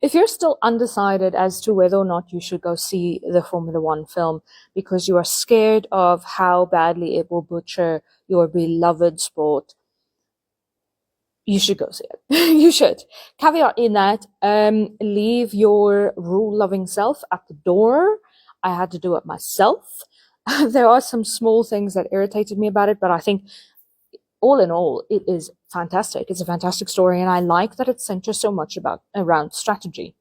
If you're still undecided as to whether or not you should go see the Formula One film because you are scared of how badly it will butcher your beloved sport, you should go see it. You should. Caveat in that, leave your rule-loving self at the door. I had to do it myself. There are some small things that irritated me about it, but I think all in all, it is fantastic. It's a fantastic story, and I like that it centers so much around strategy.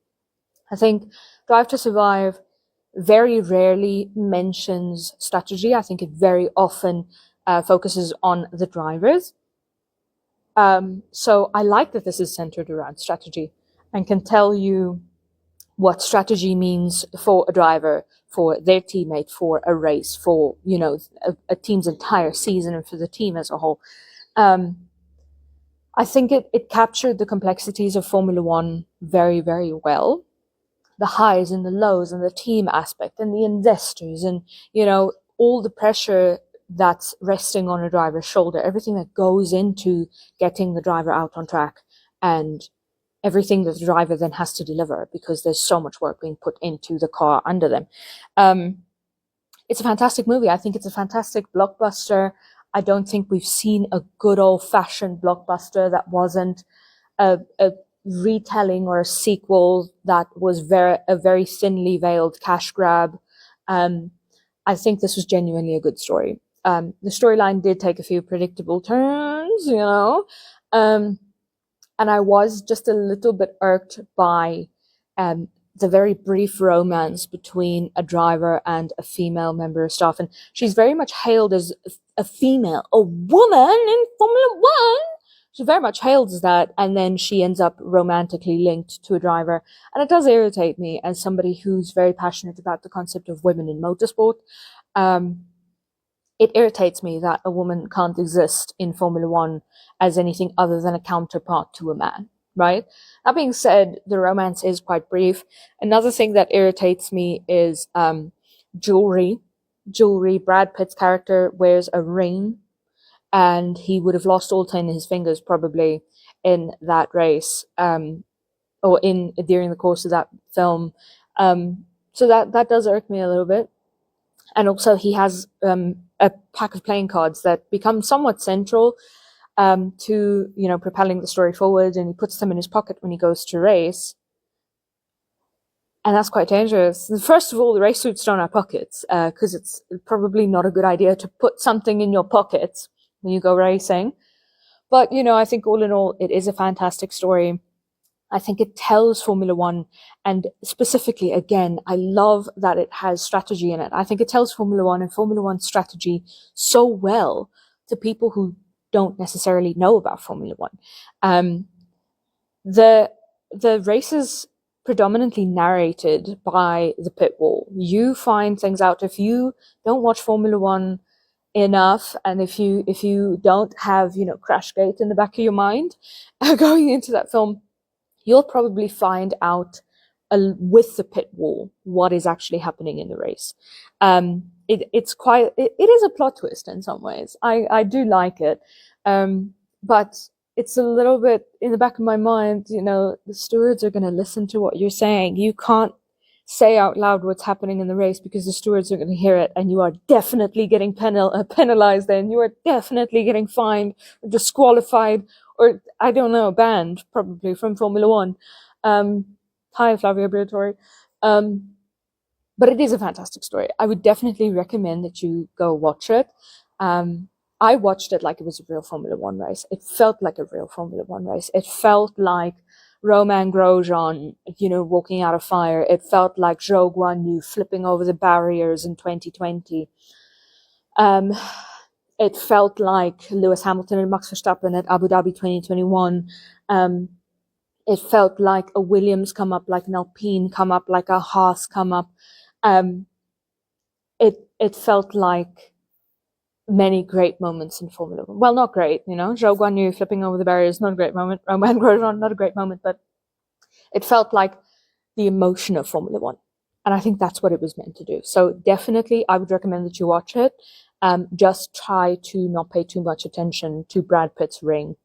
I think Drive to Survive very rarely mentions strategy. I think it very often focuses on the drivers. So I like that this is centered around strategy and can tell you what strategy means for a driver, for their teammate, for a race, for, a team's entire season, and for the team as a whole. I think it captured the complexities of Formula One very, very well. The highs and the lows and the team aspect and the investors and, all the pressure that's resting on a driver's shoulder, everything that goes into getting the driver out on track, and everything that the driver then has to deliver because there's so much work being put into the car under them. It's a fantastic movie. I think it's a fantastic blockbuster. I don't think we've seen a good old-fashioned blockbuster that wasn't a retelling or a sequel that was a very thinly veiled cash grab. I think this was genuinely a good story. The storyline did take a few predictable turns, and I was just a little bit irked by the very brief romance between a driver and a female member of staff. And she's very much hailed as a woman in Formula One. She's very much hailed as that, and then she ends up romantically linked to a driver. And it does irritate me as somebody who's very passionate about the concept of women in motorsport. It irritates me that a woman can't exist in Formula One as anything other than a counterpart to a man, right? That being said, the romance is quite brief. Another thing that irritates me is jewelry. Brad Pitt's character wears a ring, and he would have lost all 10 of his fingers probably in that race, or during the course of that film. So that does irk me a little bit. And also he has a pack of playing cards that become somewhat central to, propelling the story forward, and he puts them in his pocket when he goes to race. And that's quite dangerous. First of all, the race suits don't have pockets, because it's probably not a good idea to put something in your pockets when you go racing. But, I think all in all, it is a fantastic story. I think it tells Formula One, and specifically, again, I love that it has strategy in it. I think it tells Formula One and Formula One strategy so well to people who don't necessarily know about Formula One. The race is predominantly narrated by the pit wall. You find things out if you don't watch Formula One enough, and if you don't have, Crashgate in the back of your mind going into that film, you'll probably find out with the pit wall what is actually happening in the race. It is a plot twist in some ways. I do like it, but it's a little bit in the back of my mind. The stewards are going to listen to what you're saying. You can't say out loud what's happening in the race because the stewards are going to hear it, and you are definitely getting penalized. Then you are definitely getting fined, or disqualified, or I don't know, banned probably from Formula One. Hi, Flavia Briatore. But it is a fantastic story. I would definitely recommend that you go watch it. I watched it like it was a real Formula One race. It felt like a real Formula One race. It felt like Romain Grosjean, walking out of fire. It felt like Zhou Guanyu flipping over the barriers in 2020. It felt like Lewis Hamilton and Max Verstappen at Abu Dhabi 2021. It felt like a Williams come up, like an Alpine come up, like a Haas come up. It felt like many great moments in Formula One. Well, not great, Zhou Guanyu flipping over the barriers, not a great moment. Romain Grosjean, not a great moment, but it felt like the emotion of Formula One. And I think that's what it was meant to do. So definitely, I would recommend that you watch it. Just try to not pay too much attention to Brad Pitt's ring.